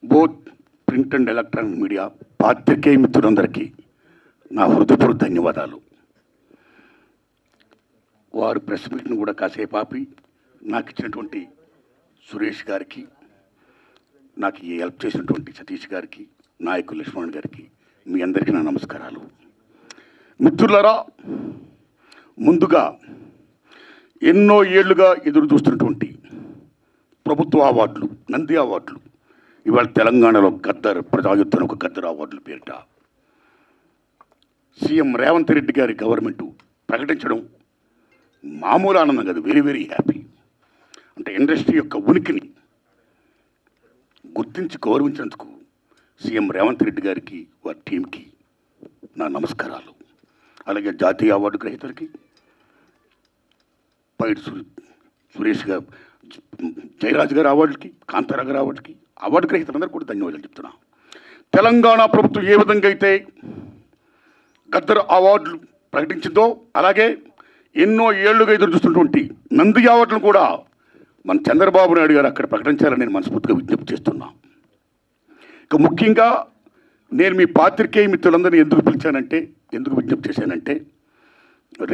Both print and electronic media పాత్రికేయ మిత్రులందరికీ నా హృదయపూర్వక ధన్యవాదాలు. వారు ప్రెస్ మీట్ను కూడా కాసేపు ఆపి నాకు ఇచ్చినటువంటి సురేష్ గారికి, నాకు ఈ హెల్ప్ చేసినటువంటి సతీష్ గారికి, నాయకులు లక్ష్మణ్ గారికి, మీ అందరికీ నా నమస్కారాలు. మిత్రులారా, ముందుగా ఎన్నో ఏళ్లుగా ఎదురు చూస్తున్నటువంటి ప్రభుత్వ అవార్డులు, నంది అవార్డులు, ఇవాళ తెలంగాణలో గద్దర్ ప్రజాయుద్ధం ఒక గద్దర్ అవార్డుల పేరిట సీఎం రేవంత్ రెడ్డి గారి గవర్నమెంట్ ప్రకటించడం మామూలు ఆనందం కాదు, వెరీ వెరీ హ్యాపీ. అంటే ఇండస్ట్రీ యొక్క ఉనికిని గుర్తించి గౌరవించినందుకు సీఎం రేవంత్ రెడ్డి గారికి, వారి టీంకి నా నమస్కారాలు. అలాగే జాతీయ అవార్డు గ్రహీతలకి, పైడి సురేష్ గారు, జయరాజ్ గారి అవార్డులకి, కాంతారా గారి అవార్డుకి, అవార్డు గ్రహీతలందరూ కూడా ధన్యవాదాలు చెప్తున్నా. తెలంగాణ ప్రభుత్వం ఏ విధంగా అయితే గద్దర్ అవార్డులు ప్రకటించిందో, అలాగే ఎన్నో ఏళ్లుగా ఎదురు చూస్తున్నటువంటి నంది అవార్డులను కూడా మన చంద్రబాబు నాయుడు గారు అక్కడ ప్రకటించాలని నేను మనస్ఫూర్తిగా విజ్ఞప్తి చేస్తున్నా. ఇక ముఖ్యంగా నేను మీ పాత్రికేయ మిత్రులందరినీ ఎందుకు విజ్ఞప్తి చేశానంటే,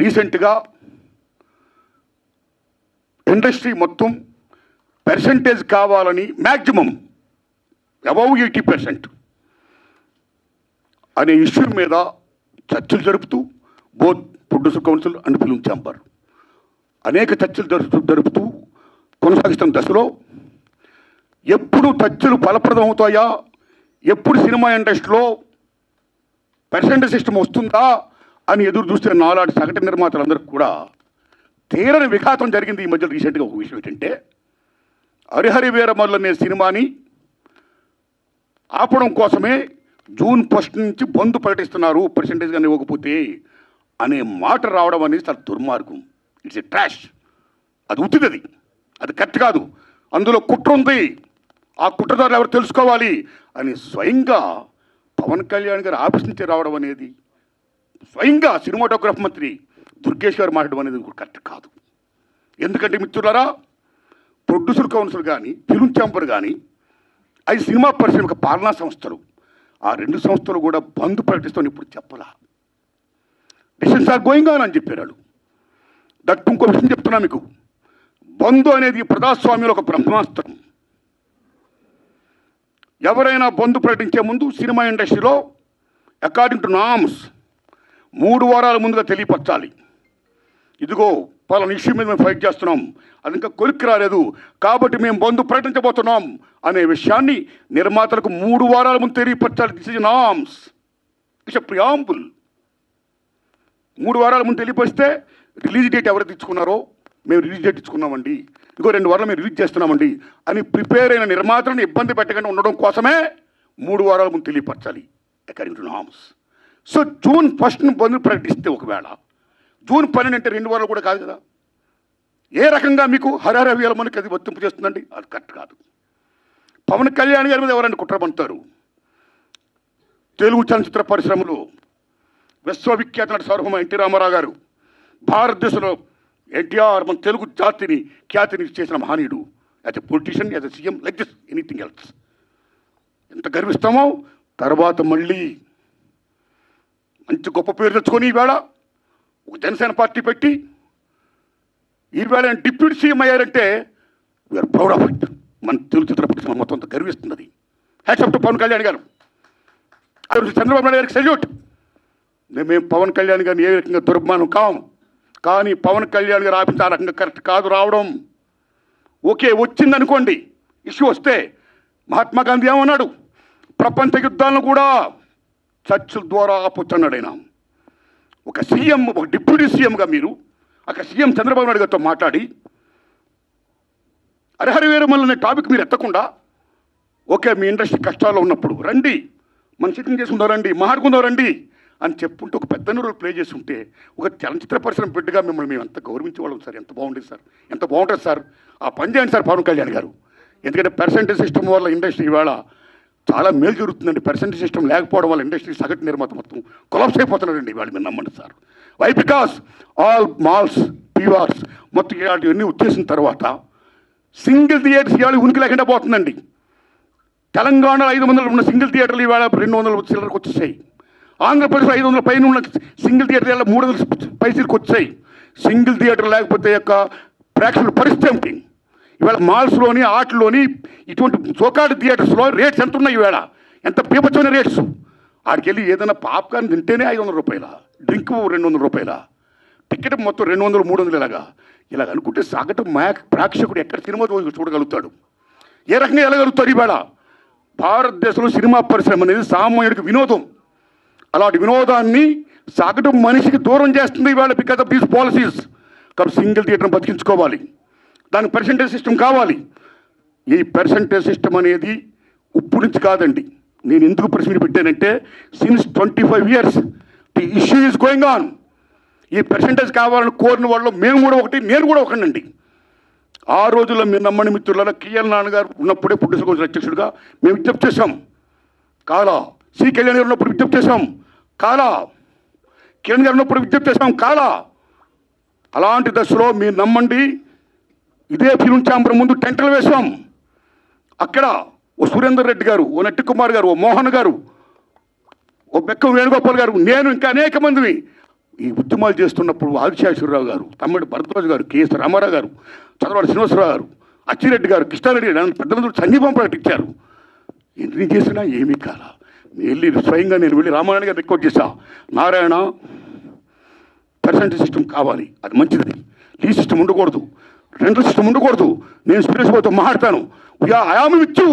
రీసెంట్గా ఇండస్ట్రీ మొత్తం పర్సంటేజ్ కావాలని మ్యాక్సిమం అబౌవ్ 80% అనే ఇష్యూ మీద చర్చలు జరుపుతూ both producer council and film chamber అనేక చర్చలు జరుపుతూ కొనసాగిస్తున్న దశలో ఎప్పుడు చర్చలు ఫలప్రదం అవుతాయా, ఎప్పుడు సినిమా ఇండస్ట్రీలో పర్సంటేజ్ సిస్టమ్ వస్తుందా అని ఎదురు చూస్తే నాలాంటి సగటు నిర్మాతలందరికీ కూడా తీరని విఘాతం జరిగింది. ఈ మధ్య రీసెంట్గా ఒక విషయం ఏంటంటే, హరిహర వీరమల్లు అనే సినిమాని ఆపడం కోసమే జూన్ 1 నుంచి బంద్ ప్రకటిస్తున్నారు పర్సంటేజ్ కానీ ఇవ్వకపోతే అనే మాట రావడం అనేది చాలా దుర్మార్గం. It's a trash. అది ఉత్తిది, అది కరెక్ట్ కాదు. అందులో కుట్ర ఉంది, ఆ కుట్రదారులు ఎవరు తెలుసుకోవాలి అని స్వయంగా పవన్ కళ్యాణ్ గారు ఆఫీస్ నుంచి రావడం అనేది, స్వయంగా సినిమాటోగ్రఫీ మంత్రి దుర్గేష్ గారు మాట్లాడడం అనేది కరెక్ట్ కాదు. ఎందుకంటే మిత్రులారా, ప్రొడ్యూసర్ కౌన్సిల్ కానీ, ఫిల్మ్ ఛాంబర్ కానీ, అది సినిమా పరిశ్రమ పాలనా సంస్థలు, ఆ రెండు సంస్థలు కూడా బంద్ ప్రకటిస్తామని ఇప్పుడు చెప్పలా. డిసిషన్స్ ఆర్ గోయింగ్ ఆన్ అని చెప్పారు వాళ్ళు. దట్ ఇంకో విషయం చెప్తున్నా మీకు, బంద్ అనేది ప్రజాస్వామ్యంలో ఒక బ్రహ్మాస్త్రం. ఎవరైనా బంద్ ప్రకటించే ముందు సినిమా ఇండస్ట్రీలో అకార్డింగ్ టు నామ్స్ 3 వారాల ముందుగా తెలియపరచాలి. ఇదిగో పలానా ఇష్యూ మీద మేము ఫైట్ చేస్తున్నాం, అది ఇంకా కొలిక్కి రాలేదు కాబట్టి మేము బంద్ ప్రకటించబోతున్నాం అనే విషయాన్ని నిర్మాతలకు 3 వారాల ముందు తెలియపరచాలి. This is norms, it's a preamble. 3 వారాల ముందు తెలియపరిస్తే రిలీజ్ డేట్ ఎవరు తెచ్చుకున్నారో, మేము రిలీజ్ డేట్ ఇచ్చుకున్నామండి, ఇంకో 2 వారాలు మేము రిలీజ్ చేస్తున్నామండి అని ప్రిపేర్ అయిన నిర్మాతలను ఇబ్బంది పెట్టకుండా ఉండడం కోసమే 3 వారాల ముందు తెలియపరచాలి according to norms. So June 1 bandh ప్రకటిస్తే, ఒకవేళ జూన్ 12 అంటే 2 వారాలు కూడా కాదు కదా, ఏ రకంగా మీకు హరిహర వీరమల్లుకి అది వర్తింపు చేస్తుందండి? అది కరెక్ట్ కాదు. పవన్ కళ్యాణ్ గారి మీద ఎవరైనా కుట్ర పంటారు. తెలుగు చలనచిత్ర పరిశ్రమలో విశ్వవిఖ్యాత నట సార్వభౌమ ఎన్టీ రామారావు గారు, భారతదేశంలో ఎన్టీఆర్ మన తెలుగు జాతిని ఖ్యాతిని చేసిన మహనీయుడు. As a politician, as a CM, like this anything else. ఎంత గర్విస్తామో. తర్వాత మళ్ళీ మంచి గొప్ప పేరు తెచ్చుకొని ఈవేళ ఒక జనసేన పార్టీ పెట్టి ఈవేళ డిప్యూటీ సీఎం అయ్యారంటే వీఆర్ ప్రౌడ్ ఆఫ్ ఇట్. మన తెలుగు చిత్ర పరిశ్రమ మొత్తం అంతా గర్విస్తున్నది. Hats off to Pawan Kalyan గారు. చంద్రబాబు నాయుడు గారికి సెల్యూట్. మేము పవన్ కళ్యాణ్ గారిని ఏ రకంగా దుర్మానం కాం, కానీ పవన్ కళ్యాణ్ గారు ఆఫీస్ ఆ రకంగా కరెక్ట్ కాదు రావడం. ఓకే, వచ్చిందనుకోండి, ఇష్యూ వస్తే మహాత్మా గాంధీ ఏమన్నాడు, ప్రపంచ యుద్ధాలను కూడా చర్చల ద్వారా ఆపొచ్చన్నాడు ఆయన. ఒక సీఎం, ఒక డిప్యూటీ సీఎంగా మీరు అక్కడ సీఎం చంద్రబాబు నాయుడు గారితో మాట్లాడి హరిహర వీరమల్లు అనే టాపిక్ మీరు ఎత్తకుండా, ఓకే మీ ఇండస్ట్రీ కష్టాల్లో ఉన్నప్పుడు రండి, మన సిట్టింగ్ చేసుకుందాం రండి, మాట్లాడుకుందాం రండి అని చెప్పుంటే ఒక పెద్ద రోల్ ప్లే చేసి ఉంటే, ఒక చలనచిత్ర పరిశ్రమ బిడ్డగా మిమ్మల్ని మేము ఎంత గౌరవించేవాళ్ళం సార్. ఎంత బాగుండేది సార్, ఎంత బాగుంటుంది సార్. ఆ పని చేయండి సార్ పవన్ కళ్యాణ్ గారు. ఎందుకంటే పర్సంటేజ్ సిస్టమ్ వల్ల ఇండస్ట్రీ ఇవాళ చాలా మేలు జరుగుతుందండి. పర్సంటేజ్ సిస్టమ్ లేకపోవడం వల్ల ఇండస్ట్రీ సగటు నిర్మాత మొత్తం కొలాప్స్ అయిపోతున్నాడండి ఇవాళ. మీరు నమ్మండి sir. Why? Because all malls, PVRs మొత్తం ఇలాంటివన్నీ వచ్చేసిన తర్వాత సింగిల్ థియేటర్స్ ఇవాళ ఉనికి లేకుండా పోతుందండి. తెలంగాణలో 500 ఉన్న సింగిల్ థియేటర్లు ఇవాళ 200 చిల్లరకు వచ్చేసాయి. ఆంధ్రప్రదేశ్ 500 పైన ఉన్న సింగిల్ థియేటర్ల 300 పైసలకు వచ్చాయి. సింగిల్ థియేటర్ లేకపోతే యొక్క ప్రేక్షకుల పరిస్థితి ఏమిటి? ఇవాళ మాల్స్లోని ఆటల్లోని ఇటువంటి చోకాటి థియేటర్స్లో రేట్స్ ఎంత ఉన్నాయి? ఇవాళ ఎంత పీపచ్చమైన రేట్స్. ఆడికి వెళ్ళి ఏదైనా పాప్కార్న్ తింటేనే 500 రూపాయల, డ్రింక్ 200 రూపాయల, టికెట్ మొత్తం 200, 300 ఇలాగ అనుకుంటే సగటు ప్రేక్షకుడు ఎక్కడ సినిమా చూడగలుగుతాడు? ఏ రకంగా వెళ్ళగలుగుతారు? ఇవాళ భారతదేశంలో సినిమా పరిశ్రమ అనేది సామాన్యుడికి వినోదం. అలాంటి వినోదాన్ని సగటు మనిషికి దూరం చేస్తుంది ఇవాళ బికాస్ ఆఫ్ దీస్ పాలసీస్. కాబట్టి సింగిల్ థియేటర్ని బతికించుకోవాలి, దానికి పర్సంటేజ్ సిస్టమ్ కావాలి. ఈ పర్సంటేజ్ సిస్టమ్ అనేది ఇప్పుడు నుంచి కాదండి. నేను ఎందుకు ప్రెస్ మీట్ పెట్టానంటే since 25 years the issue is going on. ఈ పర్సంటేజ్ కావాలని కోరిన వాళ్ళు మేము కూడా ఒకటి, నేను కూడా ఒకనండి. ఆ రోజుల్లో మీరు నమ్మని మిత్రుల కిఎల్ నాన్నగారు ఉన్నప్పుడే ప్రొడ్యూసర్ కౌన్సిల్ అధ్యక్షుడిగా మేము విజ్ఞప్తి చేశాం. కాలా సి కళ్యాణ్ గారు ఉన్నప్పుడు విజ్ఞప్తి చేశాం. కాలా కిరణ్ గారు ఉన్నప్పుడు విజ్ఞప్తి చేశాం. కాలా అలాంటి దశలో మీరు నమ్మండి, ఇదే ఫిలిం ఛాంబర్ ముందు టెంటలు వేశాం. అక్కడ ఓ సురేందర్ రెడ్డి గారు, ఓ నట్టి కుమార్ గారు, ఓ మోహన్ గారు, ఓ బెక్కం వేణుగోపాల్ గారు, నేను ఇంకా అనేక మందిని ఈ ఉద్యమాలు చేస్తున్నప్పుడు ఆదిశేషవరరావు గారు, తమ్మిడి భరద్వాజ్ గారు, కేఎస్ రామారావు గారు, చంద్రబాబు శ్రీనివాసరావు గారు, అచ్చిరెడ్డి గారు, కృష్ణారెడ్డి గారు పెద్ద మంది సంఘీభం ప్రకటించారు. ఎన్ని చేసినా ఏమీ కాల. వెళ్ళి స్వయంగా నేను వెళ్ళి రామారాయణ గారు రికార్డ్ చేశా. నారాయణ పర్సంటేజ్ సిస్టమ్ కావాలి, అది మంచిది. లీ సిస్టమ్ ఉండకూడదు, రెండల్ సిస్టమ్ ఉండకూడదు. నేను సురేష్ బాబుతో మాట్లాడతాను. I am with you,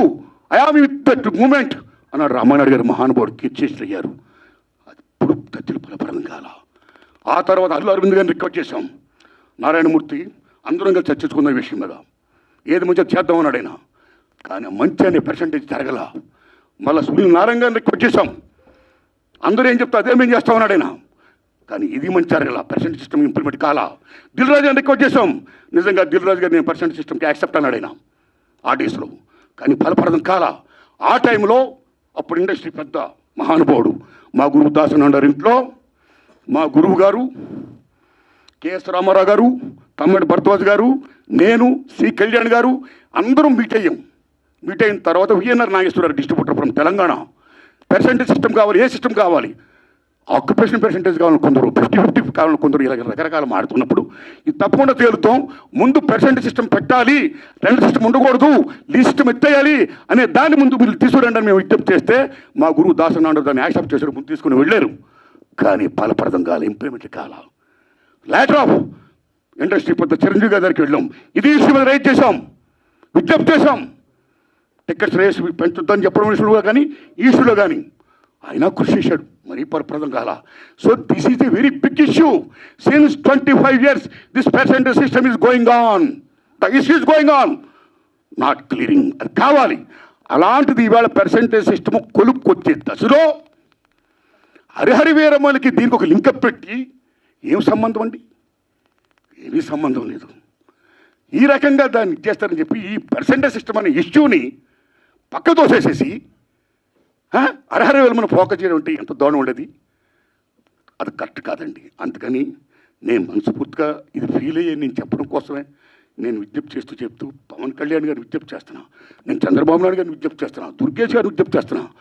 I am with that moment అన్నాడు రామారాయణ గారు. మహానుభావుడు కీర్చేసి అయ్యారు. అది ఇప్పుడు తత్తులు ఫలప్రదం కాల. ఆ తర్వాత అల్లు అరవింద్ గారిని రికార్డ్ చేశాం. నారాయణమూర్తి అందరం కలిసి చర్చించుకున్న విషయం మీద ఏది మంచిగా చేద్దామన్నాడు ఆయన. కానీ మంచి అనే పర్సంటేజ్ జరగల. మళ్ళీ సునీల్ నారాయణ గారిని రికార్డ్ చేశాం. అందరూ ఏం చెప్తా అదే మేము చేస్తామన్నాడు ఆయన. కానీ ఇది మంచి జరగల, పర్సెంటేజ్ సిస్టమ్ ఇంప్లిమెంట్ కాలా. దిల్ రాజు గారిని రికార్డ్ చేశాం. నిజంగా దిల్ రాజు గారు నేను పర్సెంటేజ్ సిస్టమ్కి యాక్సెప్ట్ అన్నాడు ఆయన ఆర్టిస్టులో. కానీ ఫలప్రదం కాలా. ఆ టైంలో అప్పుడు ఇండస్ట్రీ పెద్ద మహానుభావుడు మా గురువు దాసనాండారు ఇంట్లో మా గురువు గారు కేఎస్ రామారావు గారు, తమ్మిడి భరద్వాజ్ గారు, నేను, సి కళ్యాణ్ గారు అందరం మీట్ అయ్యాం. మీట్ అయిన తర్వాత VNR Nageswararao distributor from Telangana. Percentage system కావాలి, ఏ సిస్టమ్ కావాలి? ఆక్యుపేషన్ పర్సెంటేజ్ కావాలని కొందరు, 50-50 కావాలని కొందరు, ఇలా రకరకాల మాడుతున్నప్పుడు ఇది తప్పకుండా తేలుతాం. ముందు పర్సెంటేజ్ సిస్టమ్ పెట్టాలి, రెండు సిస్టమ్ ఉండకూడదు, లీ సిస్టమ్ ఎత్తేయాలి అనే దాన్ని ముందు మీరు తీసుకురండి అని మేము విజ్ఞప్తి చేస్తే మా గురువు దాసనాండు దాన్ని యాక్సెప్ట్ చేశారు, ముందు తీసుకుని వెళ్ళారు. కానీ ఫలప్రదం కాల, ఇంప్లిమెంట్ కాల. లేటర్ ఆఫ్ ఇండస్ట్రీ పెద్ద చిరంజీవి గారి దగ్గరికి వెళ్ళాం. ఇది ఇష్యూ మీద రైజ్ చేశాం, విజ్ఞప్తి చేశాం. టికెట్స్ రేస్ పెంచుద్దని చెప్పడం విషయంలో కానీ ఈ ఇష్యూలో కానీ ఆయన కృషి చేశాడు. మరీ ఫలప్రదం కాల. So this is a very big issue. Since 25 years this percentage system is going on. The issue is going on, not clearing. అది కావాలి. అలాంటిది ఇవాళ పర్సెంటేజ్ సిస్టమ్ కొలుక్కొచ్చే దశలో హరిహరి వీరమ్మలకి దీనికి ఒక లింకప్ పెట్టి ఏం సంబంధం అండి? ఏమీ సంబంధం లేదు. ఈ రకంగా దాన్ని ఇచ్చేస్తారని చెప్పి ఈ పర్సెంటేజ్ సిస్టమ్ అనే ఇష్యూని పక్క తోసేసేసి హరిహరి వీరమ్మను ఫోకస్ చేయడం అంటే ఎంత దూరం ఉండేది? అది కరెక్ట్ కాదండి. అందుకని నేను మనస్ఫూర్తిగా ఇది ఫీల్ అయ్యే నేను చెప్పడం కోసమే నేను విజ్ఞప్తి చెప్తూ పవన్ కళ్యాణ్ గారిని విజ్ఞప్తి చేస్తున్నా, నేను చంద్రబాబు నాయుడు గారిని విజ్ఞప్తి చేస్తున్నా, దుర్గేష్ గారిని విజ్ఞప్తి చేస్తున్నా.